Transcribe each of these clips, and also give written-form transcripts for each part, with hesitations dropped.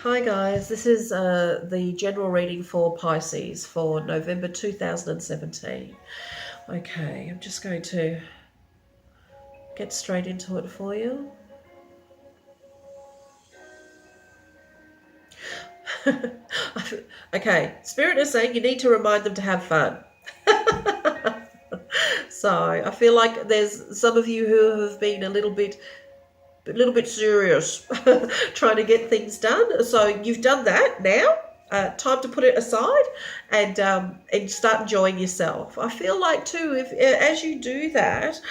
Hi guys, this is the general reading for Pisces for November 2017. Okay, I'm just going to get straight into it for you. Okay, Spirit is saying you need to remind them to have fun. So I feel like there's some of you who have been a little bit serious trying to get things done. So you've done that now. Time to put it aside and start enjoying yourself. I feel like too, if as you do that,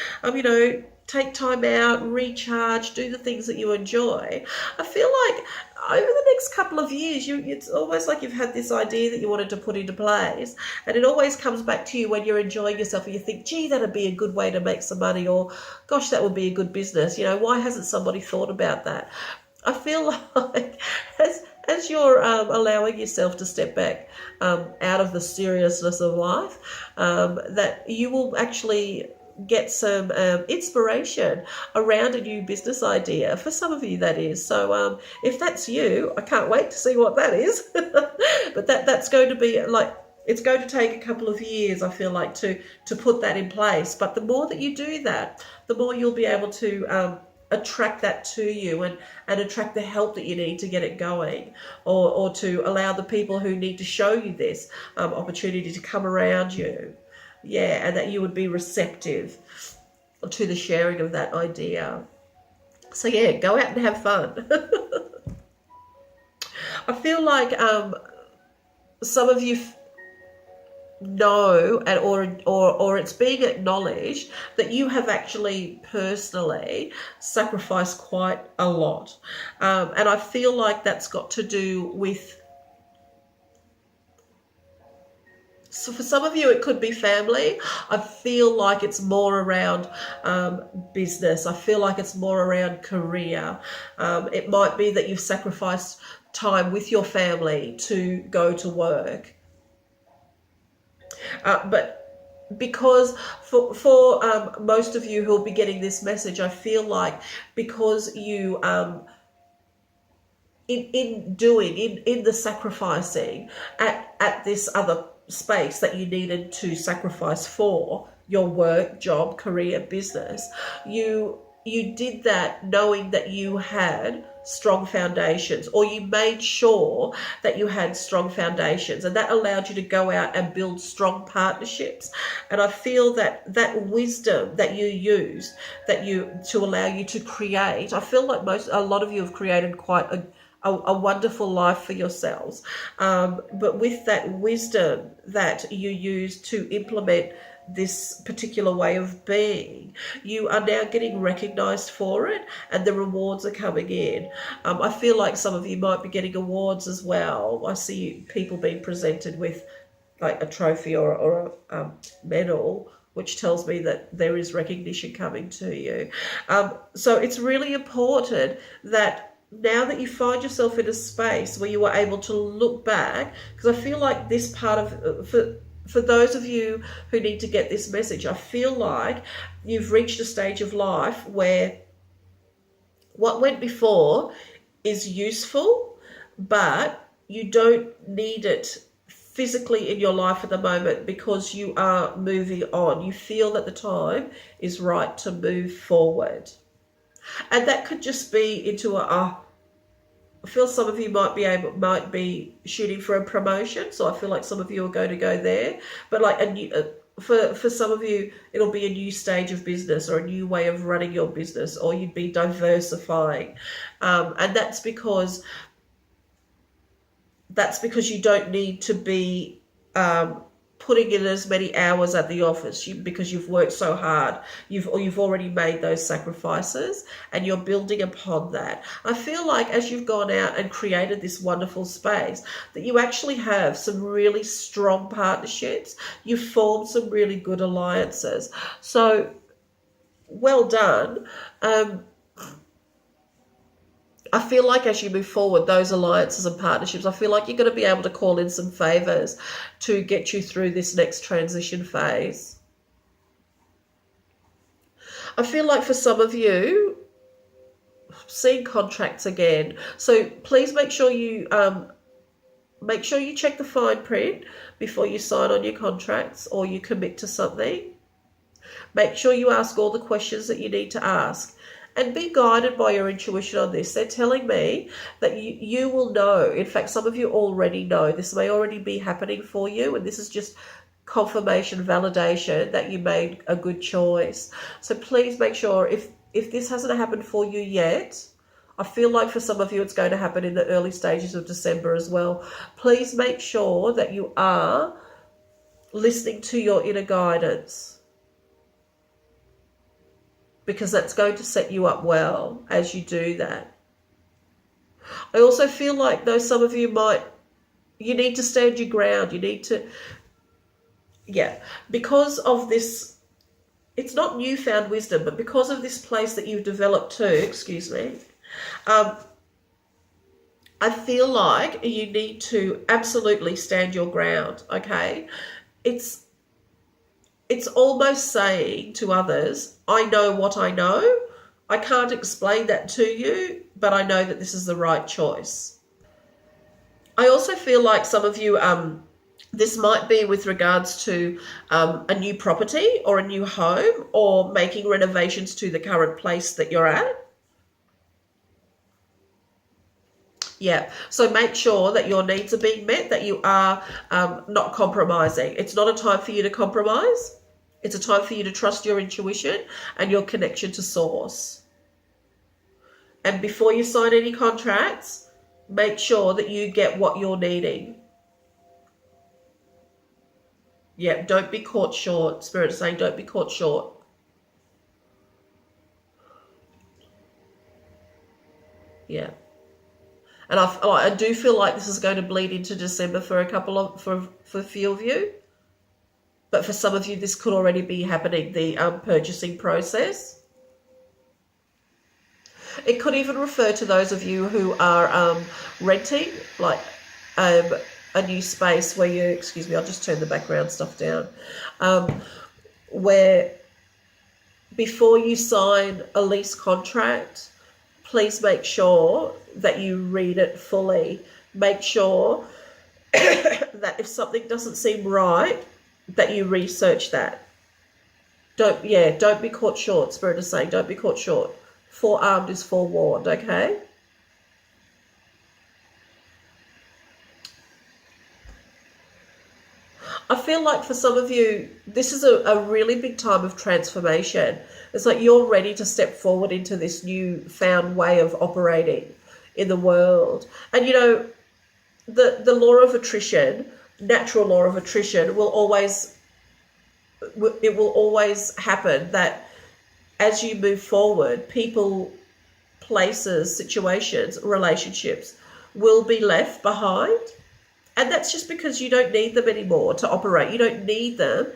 take time out, recharge, do the things that you enjoy. I feel like over the next couple of years, it's almost like you've had this idea that you wanted to put into place, and it always comes back to you when you're enjoying yourself and you think, gee, that'd be a good way to make some money, or gosh, that would be a good business. Why hasn't somebody thought about that? I feel like as you're allowing yourself to step back out of the seriousness of life, that you will actually get some inspiration around a new business idea. For some of you, that is. So if that's you, I can't wait to see what that is. But that's going to be like, it's going to take a couple of years, I feel like, to put that in place. But the more that you do that, the more you'll be able to attract that to you and attract the help that you need to get it going, or to allow the people who need to show you this opportunity to come around you. Yeah, and that you would be receptive to the sharing of that idea. So yeah, go out and have fun. I feel like some of you know, and or it's being acknowledged that you have actually personally sacrificed quite a lot, and I feel like that's got to do with. So for some of you, it could be family. I feel like it's more around business. I feel like it's more around career. It might be that you've sacrificed time with your family to go to work. But because for most of you who will be getting this message, I feel like because you in the sacrificing at this other space that you needed to sacrifice for your work, job, career, business, you did that knowing that you had strong foundations, or you made sure that you had strong foundations, and that allowed you to go out and build strong partnerships. And I feel that that wisdom that you use, to allow you to create, I feel like a lot of you have created quite a wonderful life for yourselves, but with that wisdom that you use to implement this particular way of being, you are now getting recognized for it, and the rewards are coming in. I feel like some of you might be getting awards as well. I see people being presented with like a trophy or a medal, which tells me that there is recognition coming to you. So it's really important that now that you find yourself in a space where you are able to look back, because I feel like this part of, for those of you who need to get this message, I feel like you've reached a stage of life where what went before is useful, but you don't need it physically in your life at the moment because you are moving on. You feel that the time is right to move forward. And that could just be into I feel some of you might be shooting for a promotion, so I feel like some of you are going to go there. But like for some of you, it'll be a new stage of business or a new way of running your business, or you'd be diversifying, and that's because you don't need to be putting in as many hours at the office, because you've worked so hard. You've already made those sacrifices, and you're building upon that. I feel like as you've gone out and created this wonderful space, that you actually have some really strong partnerships. You've formed some really good alliances. So well done. I feel like as you move forward, those alliances and partnerships, I feel like you're going to be able to call in some favors to get you through this next transition phase. I feel like for some of you, seeing contracts again. So please make sure you check the fine print before you sign on your contracts or you commit to something. Make sure you ask all the questions that you need to ask and be guided by your intuition on this. They're telling me that you will know. In fact, some of you already know. This may already be happening for you, and this is just confirmation, validation that you made a good choice. So please make sure, if this hasn't happened for you yet, I feel like for some of you it's going to happen in the early stages of December as well. Please make sure that you are listening to your inner guidance, because that's going to set you up well as you do that. I also feel like, though, some of you you need to stand your ground. You need to, because of this, it's not newfound wisdom, but because of this place that you've developed too, I feel like you need to absolutely stand your ground, okay? It's almost saying to others, I know what I know. I can't explain that to you, but I know that this is the right choice. I also feel like some of you, this might be with regards to a new property or a new home, or making renovations to the current place that you're at. Yeah, so make sure that your needs are being met, that you are not compromising. It's not a time for you to compromise. It's a time for you to trust your intuition and your connection to source. And before you sign any contracts, make sure that you get what you're needing. Yeah, don't be caught short. Spirit is saying don't be caught short. Yeah. And I do feel like this is going to bleed into December for a few of you. But for some of you, this could already be happening, the purchasing process. It could even refer to those of you who are renting, like a new space where you, excuse me, I'll just turn the background stuff down, where before you sign a lease contract, please make sure that you read it fully. Make sure that if something doesn't seem right, that you research that. Don't be caught short. Spirit is saying don't be caught short. Forearmed is forewarned, okay? I feel like for some of you, this is a really big time of transformation. It's like you're ready to step forward into this new found way of operating in the world. And the law of attrition, natural law of attrition, will always happen, that as you move forward, people, places, situations, relationships will be left behind. And that's just because you don't need them anymore to operate. You don't need them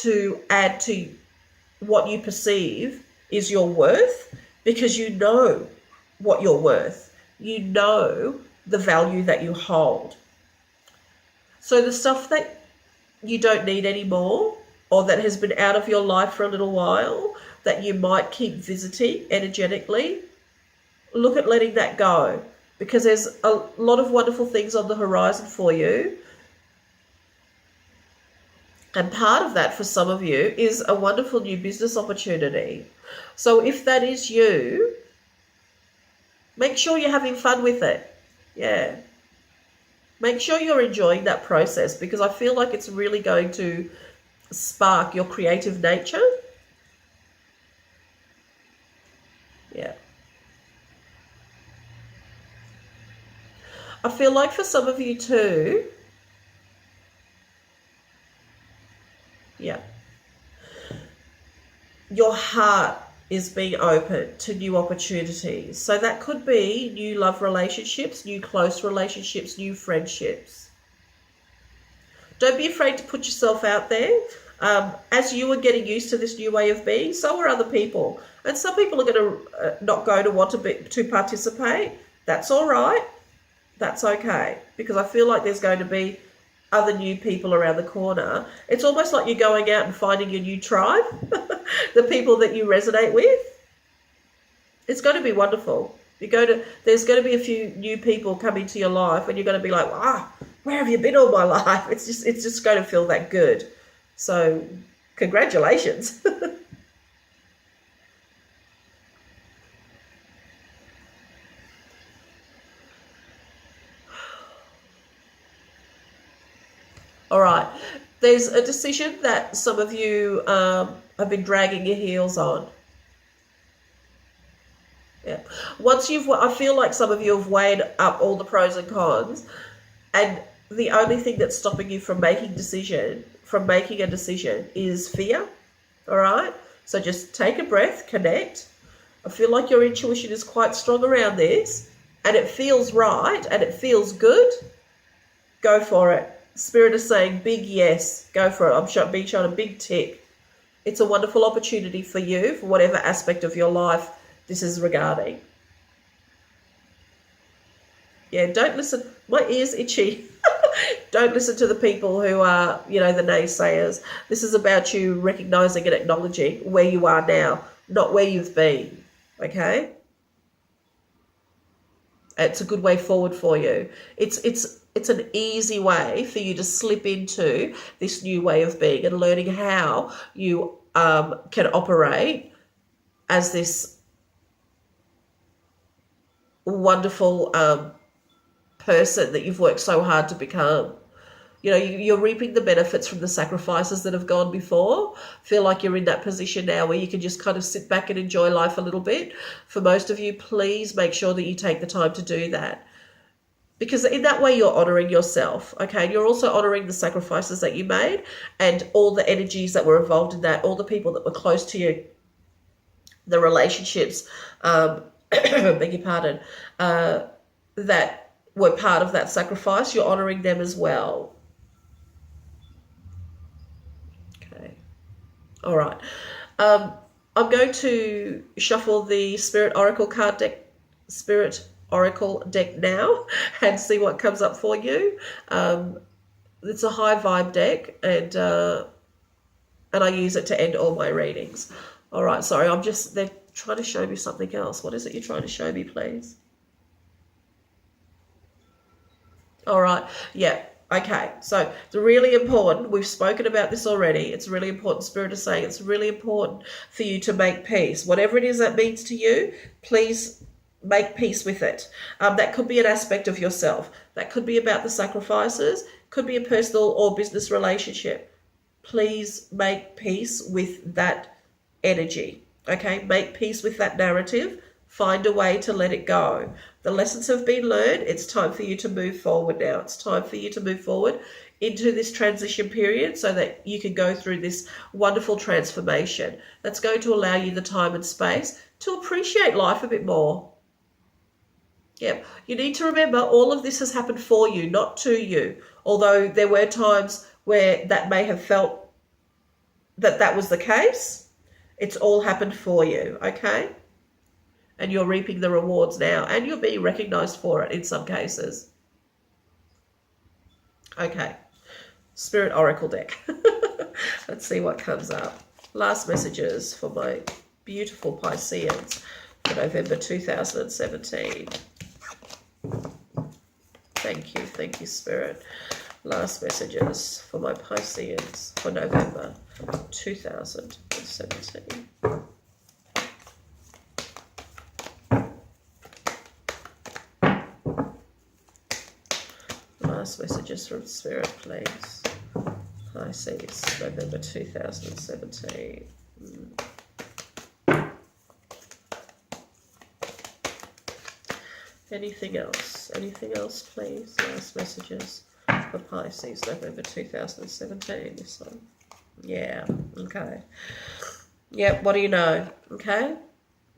to add to what you perceive is your worth, because you know what you're worth. You know the value that you hold. So the stuff that you don't need anymore, or that has been out of your life for a little while, that you might keep visiting energetically, look at letting that go, because there's a lot of wonderful things on the horizon for you. And part of that for some of you is a wonderful new business opportunity. So if that is you, make sure you're having fun with it. Yeah. Make sure you're enjoying that process, because I feel like it's really going to spark your creative nature. Yeah. I feel like for some of you too, your heart is being open to new opportunities. So that could be new love relationships, new close relationships, new friendships. Don't be afraid to put yourself out there. As you are getting used to this new way of being, so are other people. And some people are going to not going to want to participate. That's all right. That's okay. Because I feel like there's going to be other new people around the corner. It's almost like you're going out and finding your new tribe, the people that you resonate with. It's going to be wonderful. There's going to be a few new people come into your life, and you're going to be like, where have you been all my life? It's just going to feel that good. So, congratulations. All right. There's a decision that some of you have been dragging your heels on. Yeah. I feel like some of you have weighed up all the pros and cons, and the only thing that's stopping you from making a decision is fear. All right. So just take a breath, connect. I feel like your intuition is quite strong around this, and it feels right, and it feels good. Go for it. Spirit is saying big yes. Go for it. I'm being shown a big tick. It's a wonderful opportunity for you, for whatever aspect of your life this is regarding. Yeah, don't listen. My ear's itchy. Don't listen to the people who are, the naysayers. This is about you recognizing and acknowledging where you are now, not where you've been. Okay? It's a good way forward for you. It's an easy way for you to slip into this new way of being and learning how you can operate as this wonderful person that you've worked so hard to become. You're reaping the benefits from the sacrifices that have gone before. Feel like you're in that position now where you can just kind of sit back and enjoy life a little bit. For most of you, please make sure that you take the time to do that. Because in that way, you're honoring yourself, okay? And you're also honoring the sacrifices that you made and all the energies that were involved in that, all the people that were close to you, the relationships, beg your pardon, that were part of that sacrifice. You're honoring them as well. Okay. All right. I'm going to shuffle the Spirit Oracle deck now and see what comes up for you. It's a high vibe deck, and I use it to end all my readings. All right, sorry, they're trying to show me something else. What is it you're trying to show me, please? All right, yeah, okay. So it's really important. We've spoken about this already. It's really important. Spirit is saying it's really important for you to make peace. Whatever it is that means to you, please make peace with it. That could be an aspect of yourself. That could be about the sacrifices. Could be a personal or business relationship. Please make peace with that energy. Okay, make peace with that narrative. Find a way to let it go. The lessons have been learned. It's time for you to move forward now. It's time for you to move forward into this transition period so that you can go through this wonderful transformation that's going to allow you the time and space to appreciate life a bit more. Yeah, you need to remember all of this has happened for you, not to you. Although there were times where that may have felt that was the case, it's all happened for you, okay? And you're reaping the rewards now, and you're being recognized for it in some cases. Okay, Spirit Oracle deck. Let's see what comes up. Last messages for my beautiful Pisceans for November 2017. Thank you, Spirit. Last messages for my Pisceans for November 2017. Last messages from Spirit, please. Pisces, November 2017. Anything else? Anything else, please? Last messages for Pisces, November 2017. This one. Yeah, okay. Yeah, what do you know? Okay.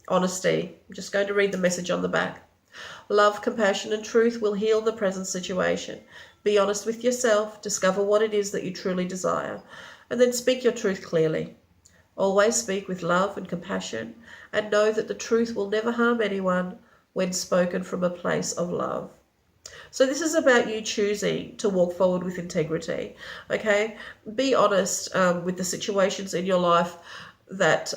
Honesty. I'm just going to read the message on the back. Love, compassion, and truth will heal the present situation. Be honest with yourself. Discover what it is that you truly desire. And then speak your truth clearly. Always speak with love and compassion, and know that the truth will never harm anyone when spoken from a place of love. So this is about you choosing to walk forward with integrity, okay? Be honest with the situations in your life that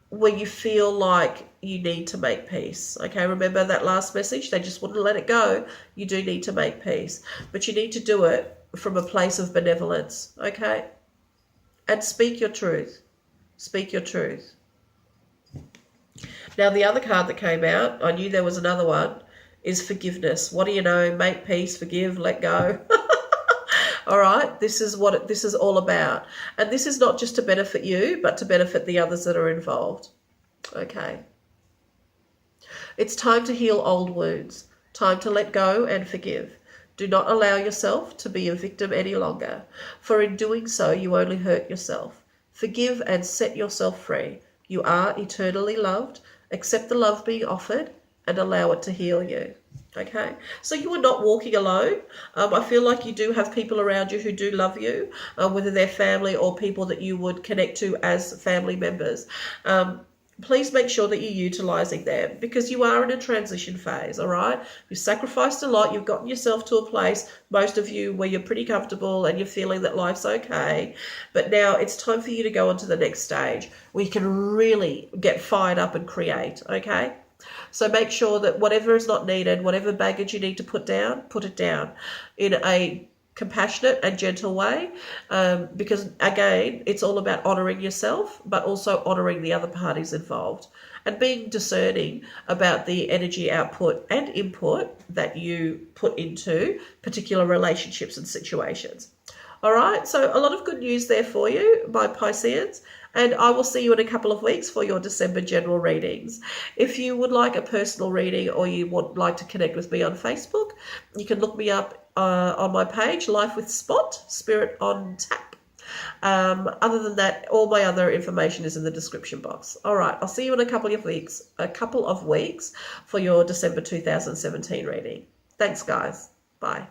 where you feel like you need to make peace. Okay, remember that last message? They just wouldn't let it go. You do need to make peace, but you need to do it from a place of benevolence. Okay, and speak your truth. Speak your truth. Now, the other card that came out, I knew there was another one, is forgiveness. What do you know? Make peace, forgive, let go. All right, this is what this is all about. And this is not just to benefit you, but to benefit the others that are involved. Okay. It's time to heal old wounds. Time to let go and forgive. Do not allow yourself to be a victim any longer, for in doing so, you only hurt yourself. Forgive and set yourself free. You are eternally loved. Accept the love being offered and allow it to heal you. Okay, so you are not walking alone. I feel like you do have people around you who do love you, whether they're family or people that you would connect to as family members. Please make sure that you're utilizing them, because you are in a transition phase. All right, you've sacrificed a lot. You've gotten yourself to a place, most of you, where you're pretty comfortable and you're feeling that life's okay. But now it's time for you to go on to the next stage where you can really get fired up and create. Okay. So make sure that whatever is not needed, whatever baggage you need to put it down in a compassionate and gentle way, because again, it's all about honoring yourself, but also honoring the other parties involved and being discerning about the energy output and input that you put into particular relationships and situations. All right, so a lot of good news there for you, my Pisceans, and I will see you in a couple of weeks for your December general readings. If you would like a personal reading or you would like to connect with me on Facebook, you can look me up on my page, Life with Spot, Spirit on Tap. Other than that, all my other information is in the description box. All right, I'll see you in a couple of weeks for your December 2017 reading. Thanks, guys. Bye.